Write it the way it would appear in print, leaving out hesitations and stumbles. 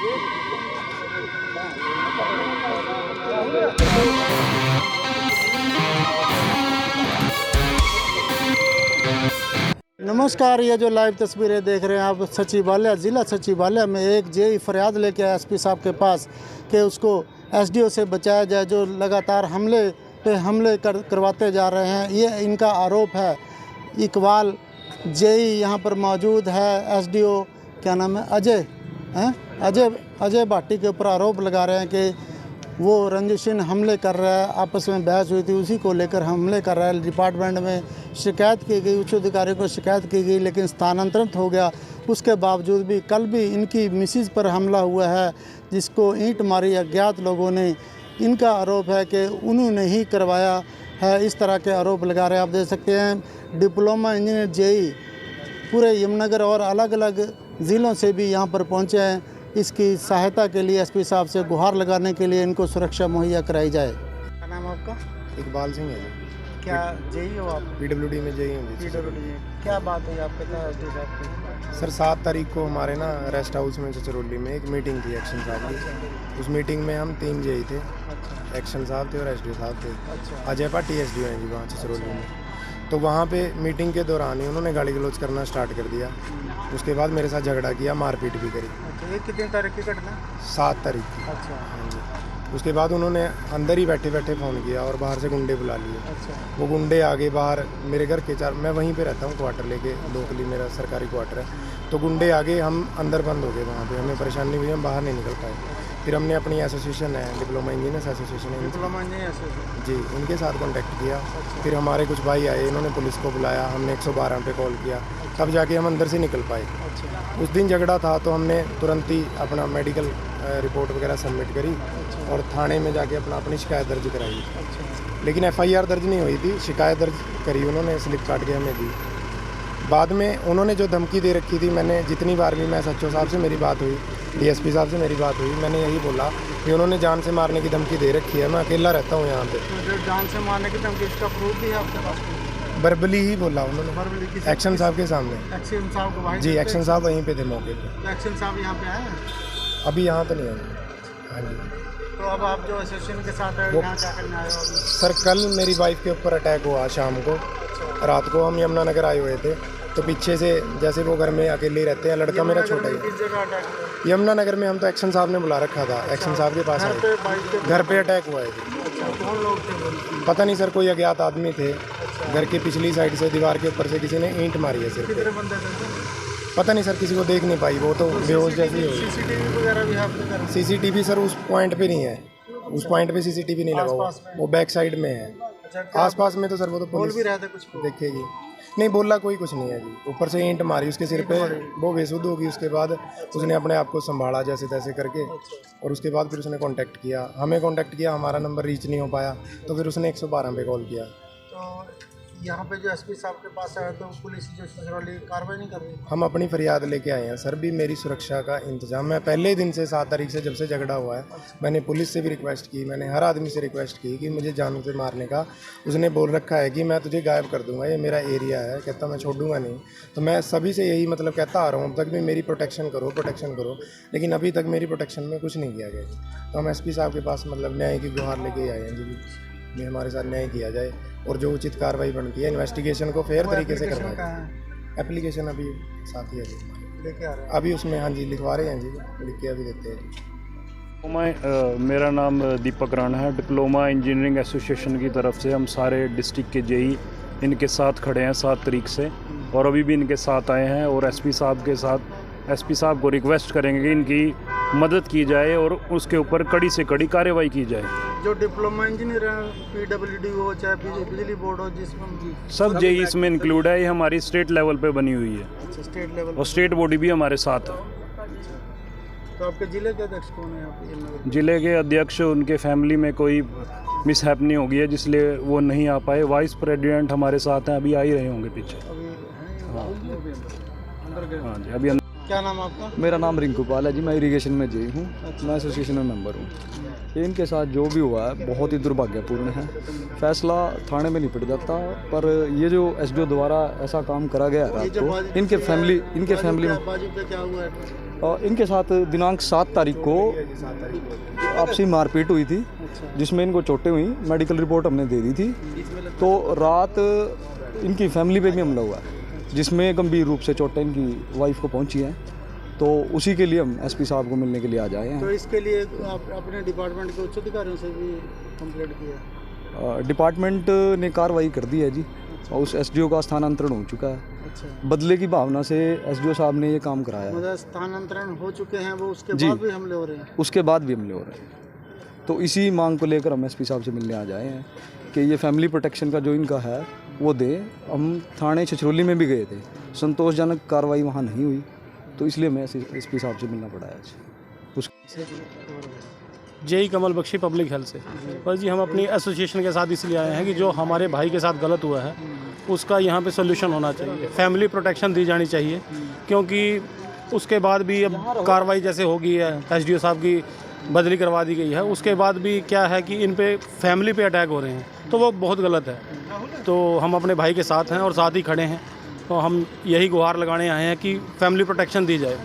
नमस्कार, ये जो लाइव तस्वीरें देख रहे हैं आप सचिवालय, ज़िला सचिवालय में एक जेई फरियाद लेके आया एसपी साहब के पास कि उसको एसडीओ से बचाया जाए, जो लगातार हमले करवाते जा रहे हैं। ये इनका आरोप है। इकबाल जेई यहाँ पर मौजूद है। एसडीओ क्या नाम है, अजय भाटी के ऊपर आरोप लगा रहे हैं कि वो रंजिशन हमले कर रहा है। आपस में बहस हुई थी, उसी को लेकर हमले कर रहा है। डिपार्टमेंट में शिकायत की गई, उच्च अधिकारी को शिकायत की गई, लेकिन स्थानांतरित हो गया। उसके बावजूद भी कल भी इनकी मिसिज पर हमला हुआ है, जिसको ईंट मारी अज्ञात लोगों ने। इनका आरोप है कि उन्होंने ही करवाया है। इस तरह के आरोप लगा रहे हैं। आप देख सकते हैं डिप्लोमा इंजीनियर जेई पूरे यमुनानगर और अलग अलग ज़िलों से भी यहाँ पर पहुँचे हैं। इसकी सहायता के लिए एसपी साहब से गुहार लगाने के लिए इनको सुरक्षा मुहैया कराई जाए। क्या नाम है आपका? इकबाल सिंह है जी। क्या जेई हो आप? पीडब्ल्यूडी में जेई हूँ जी। पीडब्ल्यूडी क्या बात हुई आपके साथ? सर 7 तारीख को हमारे ना रेस्ट हाउस में चचरौली में एक मीटिंग थी एक्शन साहब की। उस मीटिंग में हम 3 जेई थे। एक्शन साहब थे और एसडीओ साहब थे। अजय भाटी एसडीओ हैं जी वहाँ चचरौली में। तो वहाँ पे मीटिंग के दौरान ही उन्होंने गाली गलौज करना स्टार्ट कर दिया। उसके बाद मेरे साथ झगड़ा किया, मारपीट भी करी। ये कितनी तारीख की घटना? 7 तारीख की। अच्छा। हाँ जी। उसके बाद उन्होंने अंदर ही बैठे बैठे फ़ोन किया और बाहर से गुंडे बुला लिए। अच्छा। वो गुंडे आगे बाहर मेरे घर के मैं वहीं पे रहता हूँ क्वार्टर लेके, लोकली मेरा सरकारी क्वार्टर है। तो गुंडे आगे, हम अंदर बंद हो गए वहाँ पे। हमें परेशानी हुई, हम बाहर नहीं निकल पाए। फिर हमने अपनी एसोसिएशन है, डिप्लोमा इंजीनियर्स एसोसिएशन है, डिप्लोमा इंजीनियर जी, उनके साथ कांटेक्ट किया। फिर हमारे कुछ भाई आए, इन्होंने पुलिस को बुलाया, हमने 112 पे कॉल किया, तब जाके हम अंदर से निकल पाए। उस दिन झगड़ा था तो हमने तुरंत ही अपना मेडिकल रिपोर्ट वगैरह सबमिट करी और थाने में जाके अपनी शिकायत दर्ज कराई। लेकिन एफआईआर दर्ज नहीं हुई थी, शिकायत दर्ज करी उन्होंने, स्लिप काट के हमें दी। बाद में उन्होंने जो धमकी दे रखी थी, मैंने जितनी बार भी मैं एसएचओ साहब से मेरी बात हुई, डीएसपी साहब से मेरी बात हुई, मैंने यही बोला कि उन्होंने जान से मारने की धमकी दे रखी है। मैं अकेला रहता हूँ यहाँ पे। तो जान से मारने की धमकी, इसका प्रूफ भी है आपके पास? वर्बली ही बोला उन्होंने, एक्शन साहब के सामने। एक्शन साहब को भाई जी, एक्शन साहब वहीं पे थे मौके पे। तो एक्शन साहब यहाँ पे आए हैं? अभी यहाँ तो नहीं आए। हाँ जी। तो अब आप जो एसोसिएशन के साथ है, यहाँ क्या करने आए हो? सर कल मेरी वाइफ के ऊपर अटैक हुआ शाम को। रात को हम यमुनानगर आए हुए थे, तो पीछे से जैसे वो घर में अकेले रहते हैं, लड़का मेरा छोटा ही। किस जगह अटैक हुआ? यमुनानगर में। हम तो एक्शन साहब ने बुला रखा था, एक्शन साहब के पास आए। घर पे अटैक हुआ है। कौन लोग थे? पता नहीं सर, कोई अज्ञात आदमी थे। घर के पिछली साइड से दीवार के ऊपर से किसी ने ईंट मारी है सिर पे। कितने बंदे थे? पता नहीं सर, किसी को देख नहीं पाई, वो तो बेहोश जैसी हो। सीसीटीवी वगैरह भी आपके घर? सीसीटीवी सर उस पॉइंट पे नहीं है, उस पॉइंट पे सीसीटीवी नहीं लगा हुआ, वो बैक साइड में है। आसपास में तो सर वो तो बोल भी रहे थे कुछ? देखेगी नहीं, बोला कोई कुछ नहीं है जी। ऊपर से ईंट मारी उसके सिर पे, वो बेसुध होगी। उसके बाद उसने अपने आप को संभाला जैसे तैसे करके, और उसके बाद फिर उसने कांटेक्ट किया, हमें कांटेक्ट किया, हमारा नंबर रीच नहीं हो पाया, तो फिर उसने 112 पे कॉल किया। तो यहाँ पे जो एसपी साहब के पास आया तो पुलिस जो सचिवालय कार्रवाई नहीं कर रही? हम अपनी फरियाद लेके आए हैं सर। भी मेरी सुरक्षा का इंतजाम, मैं पहले दिन से 7 तारीख से जब से झगड़ा हुआ है, मैंने पुलिस से भी रिक्वेस्ट की, मैंने हर आदमी से रिक्वेस्ट की कि मुझे जान से मारने का। उसने बोल रखा है कि मैं तुझे गायब कर दूंगा, ये मेरा एरिया है, कहता मैं छोड़ूंगा नहीं। तो मैं सभी से यही मतलब कहता आ रहा हूँ अब तक भी, मेरी प्रोटेक्शन करो, लेकिन अभी तक मेरी प्रोटेक्शन में कुछ नहीं किया गया। तो हम एसपी साहब के पास मतलब न्याय की गुहार लेके आए हैं जी, भी हमारे साथ न्याय किया जाए और जो उचित कार्रवाई बनती है, इन्वेस्टिगेशन को फेयर तरीके से करवाएं। एप्लीकेशन अभी साथ ही है जी, लेके आ रहे हैं अभी उसमें। हाँ जी, लिखवा रहे हैं जी, लिख के अभी देते हैं। मेरा नाम दीपक राणा है। डिप्लोमा इंजीनियरिंग एसोसिएशन की तरफ से हम सारे डिस्ट्रिक्ट के जेई इनके साथ खड़े हैं 7 तारीख से, और अभी भी इनके साथ आए हैं। और एसपी साहब के साथ, एसपी साहब को रिक्वेस्ट करेंगे कि इनकी मदद की जाए और उसके ऊपर कड़ी से कड़ी कार्रवाई की जाए। जो डिप्लोमा इंजीनियर है, पीडब्ल्यूडी हो चाहे बिजली बोर्ड हो, जिसमें सब जेई इसमें इंक्लूड है। ये हमारी स्टेट लेवल पे बनी हुई है। अच्छा, स्टेट लेवल और स्टेट बॉडी भी हमारे साथ है। तो आपके जिले के अध्यक्ष कौन है? आप जिले के अध्यक्ष, उनके फैमिली में कोई मिसहैपनिंग हो गई है जिसलिए वो नहीं आ पाए। वाइस प्रेसिडेंट हमारे साथ हैं, अभी आ ही रहे होंगे पीछे। हाँ जी, अभी क्या नाम आपका? मेरा नाम रिंकू पाल है जी, मैं इरिगेशन में जेई हूँ। मैं एसोसिएशन में मेंबर हूँ। इनके साथ जो भी हुआ है बहुत ही दुर्भाग्यपूर्ण है। फैसला थाने में निपट जाता, पर ये जो एसडीओ द्वारा ऐसा काम करा गया रात को, इनके फैमिली में बाजू पे क्या हुआ है? इनके साथ दिनांक 7 तारीख को आपसी मारपीट हुई थी, जिसमें इनको चोटें हुई। मेडिकल रिपोर्ट हमने दे दी थी। तो रात इनकी फैमिली पे भी हमला हुआ है, जिसमें गंभीर रूप से चोटें इनकी वाइफ को पहुंची हैं। तो उसी के लिए हम एसपी साहब को मिलने के लिए आ जाए हैं। तो इसके लिए आप अपने डिपार्टमेंट के उच्च अधिकारियों से भी कंप्लेंट किया? डिपार्टमेंट ने कार्रवाई कर दी है जी, और उस एसडीओ का स्थानांतरण हो चुका है। अच्छा, बदले की भावना से एसडीओ साहब ने ये काम कराया है। मतलब स्थानांतरण हो चुके हैं वो, उसके जी। बाद भी हमले हो रहे हैं? उसके बाद भी हमले हो रहे हैं। तो इसी मांग को लेकर हम एसपी साहब से मिलने आ जाए हैं कि ये फैमिली प्रोटेक्शन का जो इनका है वो दें। हम थाने छछरौली में भी गए थे, संतोषजनक कार्रवाई वहाँ नहीं हुई, तो इसलिए मैं एसपी साहब से मिलना पड़ा है आज। जेई कमल बख्शी पब्लिक हेल्थ से। बस जी, हम अपनी एसोसिएशन के साथ इसलिए आए हैं कि जो हमारे भाई के साथ गलत हुआ है उसका यहाँ पे सोल्यूशन होना चाहिए, फैमिली प्रोटेक्शन दी जानी चाहिए। क्योंकि उसके बाद भी अब कार्रवाई जैसे होगी है, एसडीओ साहब की बदली करवा दी गई है, उसके बाद भी क्या है कि इन पे फैमिली पे अटैक हो रहे हैं, तो वो बहुत गलत है। तो हम अपने भाई के साथ हैं और साथ ही खड़े हैं। तो हम यही गुहार लगाने आए हैं कि फैमिली प्रोटेक्शन दी जाए।